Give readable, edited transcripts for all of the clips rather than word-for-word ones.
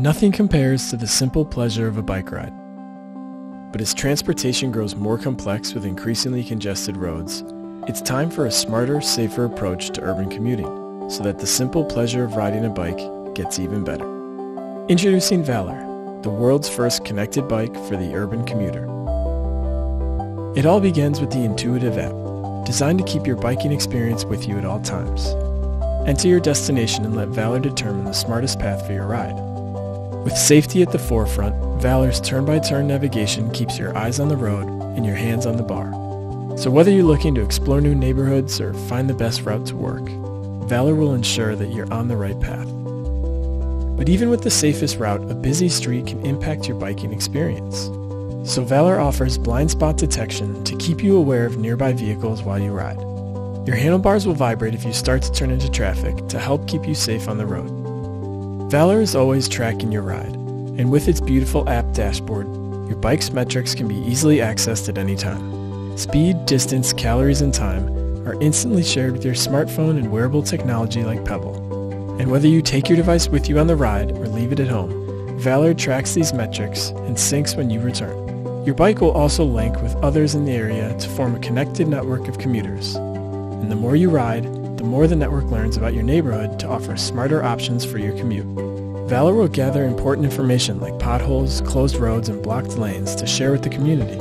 Nothing compares to the simple pleasure of a bike ride. But as transportation grows more complex with increasingly congested roads, it's time for a smarter, safer approach to urban commuting, so that the simple pleasure of riding a bike gets even better. Introducing Valor, the world's first connected bike for the urban commuter. It all begins with the intuitive app, designed to keep your biking experience with you at all times. Enter your destination and let Valor determine the smartest path for your ride. With safety at the forefront, Valor's turn-by-turn navigation keeps your eyes on the road and your hands on the bar. So whether you're looking to explore new neighborhoods or find the best route to work, Valor will ensure that you're on the right path. But even with the safest route, a busy street can impact your biking experience. So Valor offers blind spot detection to keep you aware of nearby vehicles while you ride. Your handlebars will vibrate if you start to turn into traffic to help keep you safe on the road. Valor is always tracking your ride, and with its beautiful app dashboard, your bike's metrics can be easily accessed at any time. Speed, distance, calories, and time are instantly shared with your smartphone and wearable technology like Pebble. And whether you take your device with you on the ride or leave it at home, Valor tracks these metrics and syncs when you return. Your bike will also link with others in the area to form a connected network of commuters. And the more you ride, the more the network learns about your neighborhood to offer smarter options for your commute. Valor will gather important information like potholes, closed roads, and blocked lanes to share with the community.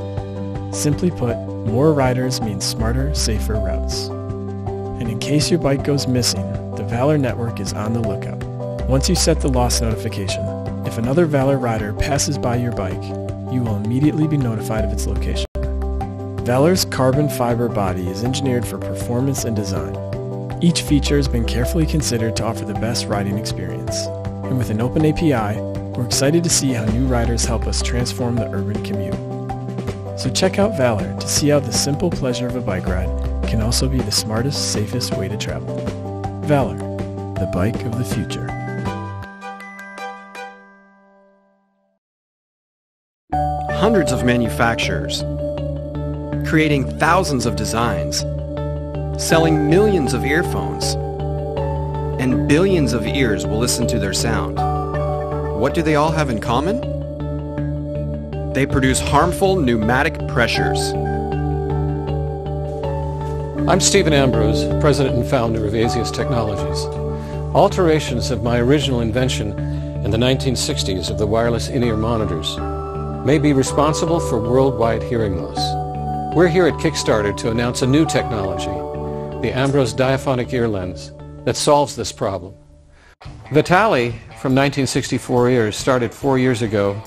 Simply put, more riders means smarter, safer routes. And in case your bike goes missing, the Valor network is on the lookout. Once you set the lost notification, if another Valor rider passes by your bike, you will immediately be notified of its location. Valor's carbon fiber body is engineered for performance and design. Each feature has been carefully considered to offer the best riding experience. And with an open API, we're excited to see how new riders help us transform the urban commute. So check out Valor to see how the simple pleasure of a bike ride can also be the smartest, safest way to travel. Valor, the bike of the future. Hundreds of manufacturers, creating thousands of designs, selling millions of earphones, and billions of ears will listen to their sound. What do they all have in common? They produce harmful pneumatic pressures. I'm Stephen Ambrose, president and founder of Asius Technologies. Alterations of my original invention in the 1960s of the wireless in-ear monitors may be responsible for worldwide hearing loss. We're here at Kickstarter to announce a new technology, the Ambrose Diaphonic Ear Lens, that solves this problem. Vitali, from 1964 ears, started 4 years ago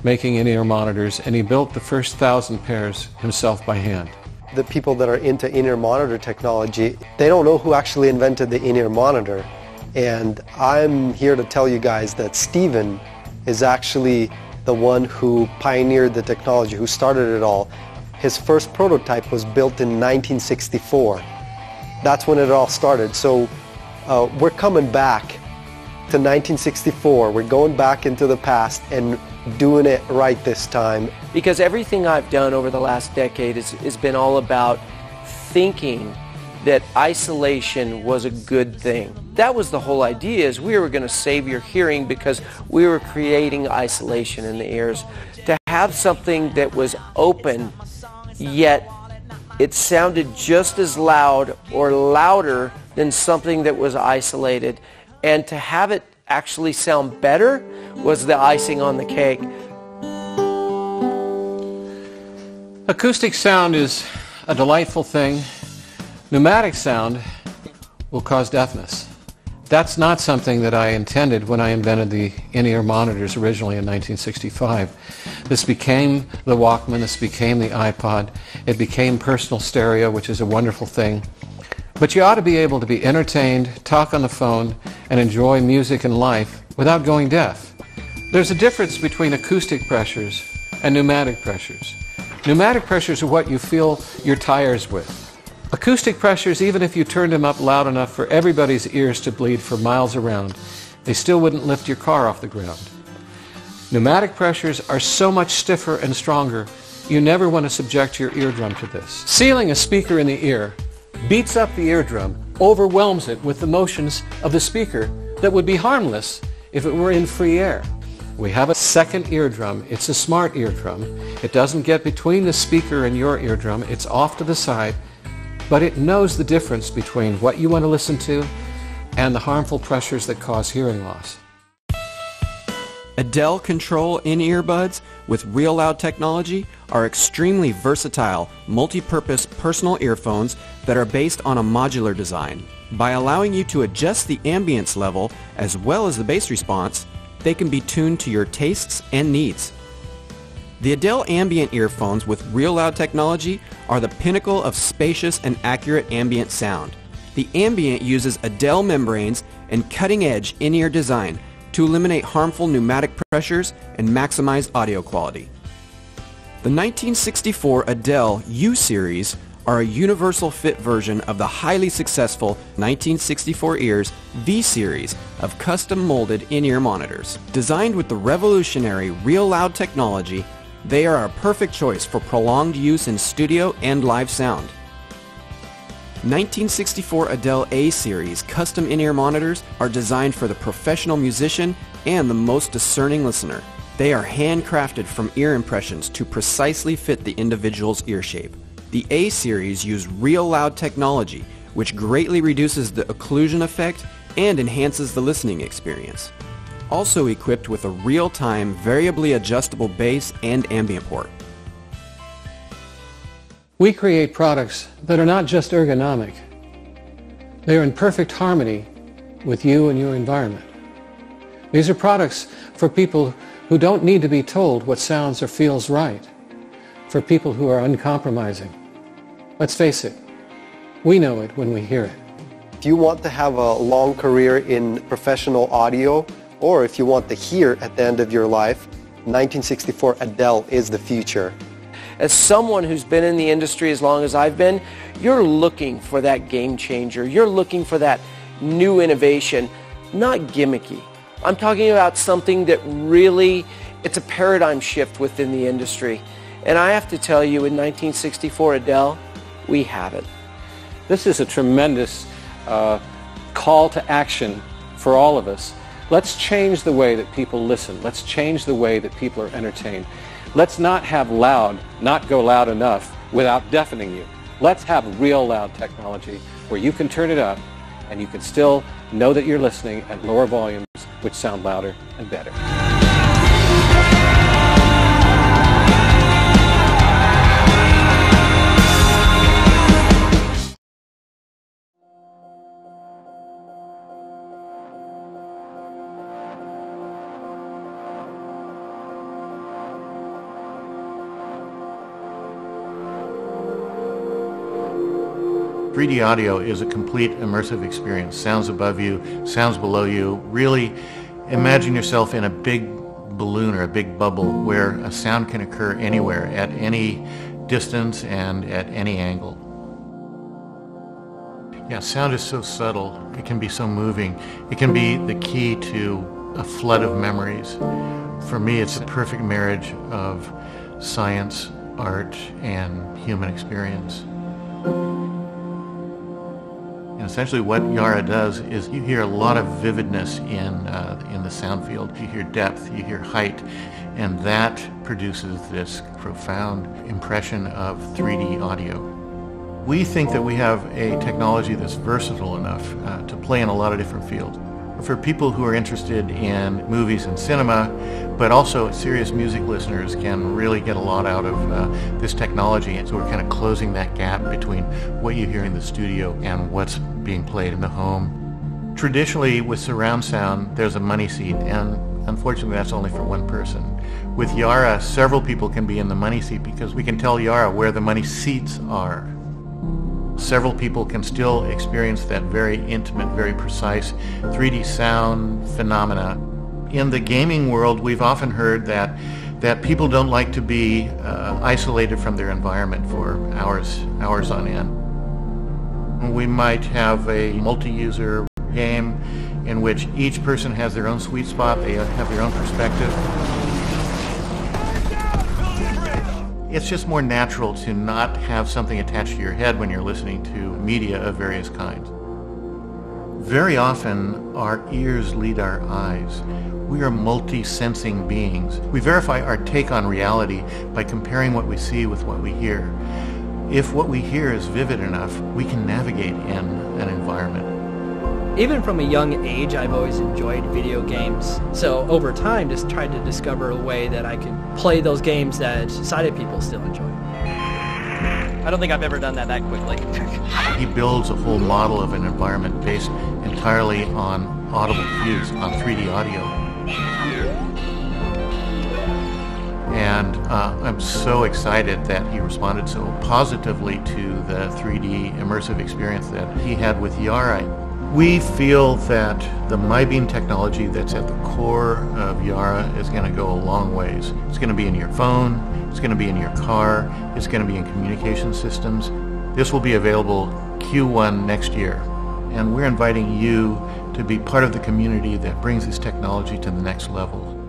making in-ear monitors, and he built the first 1,000 pairs himself by hand. The people that are into in-ear monitor technology, they don't know who actually invented the in-ear monitor. And I'm here to tell you guys that Stephen is actually the one who pioneered the technology, who started it all. His first prototype was built in 1964. That's when it all started. So we're coming back to 1964. We're going back into the past and doing it right this time. Because everything I've done over the last decade has been all about thinking that isolation was a good thing. That was the whole idea, is we were going to save your hearing because we were creating isolation in the ears. To have something that was open, yet it sounded just as loud or louder than something that was isolated. And to have it actually sound better was the icing on the cake. Acoustic sound is a delightful thing. Pneumatic sound will cause deafness. That's not something that I intended when I invented the in-ear monitors originally in 1965. This became the Walkman, this became the iPod, it became personal stereo, which is a wonderful thing. But you ought to be able to be entertained, talk on the phone, and enjoy music and life without going deaf. There's a difference between acoustic pressures and pneumatic pressures. Pneumatic pressures are what you fill your tires with. Acoustic pressures, even if you turned them up loud enough for everybody's ears to bleed for miles around, they still wouldn't lift your car off the ground. Pneumatic pressures are so much stiffer and stronger, you never want to subject your eardrum to this. Sealing a speaker in the ear beats up the eardrum, overwhelms it with the motions of the speaker that would be harmless if it were in free air. We have a second eardrum. It's a smart eardrum. It doesn't get between the speaker and your eardrum. It's off to the side, but it knows the difference between what you want to listen to and the harmful pressures that cause hearing loss. Adel Control in-ear buds with Real Loud technology are extremely versatile, multi-purpose personal earphones that are based on a modular design. By allowing you to adjust the ambience level as well as the bass response, they can be tuned to your tastes and needs. The Adel Ambient earphones with Real Loud technology are the pinnacle of spacious and accurate ambient sound. The Ambient uses Adel membranes and cutting-edge in-ear design to eliminate harmful pneumatic pressures and maximize audio quality. The 1964 Adel U-Series are a universal fit version of the highly successful 1964 Ears V-Series of custom-molded in-ear monitors. Designed with the revolutionary Real Loud technology, they are a perfect choice for prolonged use in studio and live sound. 1964 Adel A-Series custom in-ear monitors are designed for the professional musician and the most discerning listener. They are handcrafted from ear impressions to precisely fit the individual's ear shape. The A-Series use Real Loud technology, which greatly reduces the occlusion effect and enhances the listening experience. Also equipped with a real-time, variably adjustable bass and ambient port. We create products that are not just ergonomic. They are in perfect harmony with you and your environment. These are products for people who don't need to be told what sounds or feels right, for people who are uncompromising. Let's face it, we know it when we hear it. If you want to have a long career in professional audio, or if you want to hear at the end of your life, 1964 Adel is the future. As someone who's been in the industry as long as I've been, you're looking for that game changer. You're looking for that new innovation, not gimmicky. I'm talking about something that really, it's a paradigm shift within the industry. And I have to tell you, in 1964 Adel, we have it. This is a tremendous call to action for all of us. Let's change the way that people listen. Let's change the way that people are entertained. Let's not have loud not go loud enough without deafening you. Let's have Real Loud technology where you can turn it up and you can still know that you're listening at lower volumes which sound louder and better. 3D audio is a complete immersive experience. Sounds above you, sounds below you. Really imagine yourself in a big balloon or a big bubble where a sound can occur anywhere, at any distance and at any angle. Yeah, sound is so subtle. It can be so moving. It can be the key to a flood of memories. For me, it's a perfect marriage of science, art, and human experience. And essentially what Yara does is you hear a lot of vividness in the sound field. You hear depth, you hear height, and that produces this profound impression of 3D audio. We think that we have a technology that's versatile enough to play in a lot of different fields. For people who are interested in movies and cinema, but also serious music listeners can really get a lot out of this technology. And so we're kind of closing that gap between what you hear in the studio and what's being played in the home. Traditionally, with surround sound, there's a money seat, and unfortunately that's only for one person. With Yara, several people can be in the money seat because we can tell Yara where the money seats are. Several people can still experience that very intimate, very precise 3D sound phenomena. In the gaming world, we've often heard that people don't like to be isolated from their environment for hours on end. We might have a multi-user game in which each person has their own sweet spot, they have their own perspective. It's just more natural to not have something attached to your head when you're listening to media of various kinds. Very often, our ears lead our eyes. We are multi-sensing beings. We verify our take on reality by comparing what we see with what we hear. If what we hear is vivid enough, we can navigate in an environment. Even from a young age, I've always enjoyed video games. So over time, just tried to discover a way that I could play those games that sighted people still enjoy. I don't think I've ever done that quickly. He builds a whole model of an environment based entirely on audible cues, on 3D audio. And I'm so excited that he responded so positively to the 3D immersive experience that he had with Yara. We feel that the MyBeam technology that's at the core of Yara is going to go a long ways. It's going to be in your phone, it's going to be in your car, it's going to be in communication systems. This will be available Q1 next year. And we're inviting you to be part of the community that brings this technology to the next level.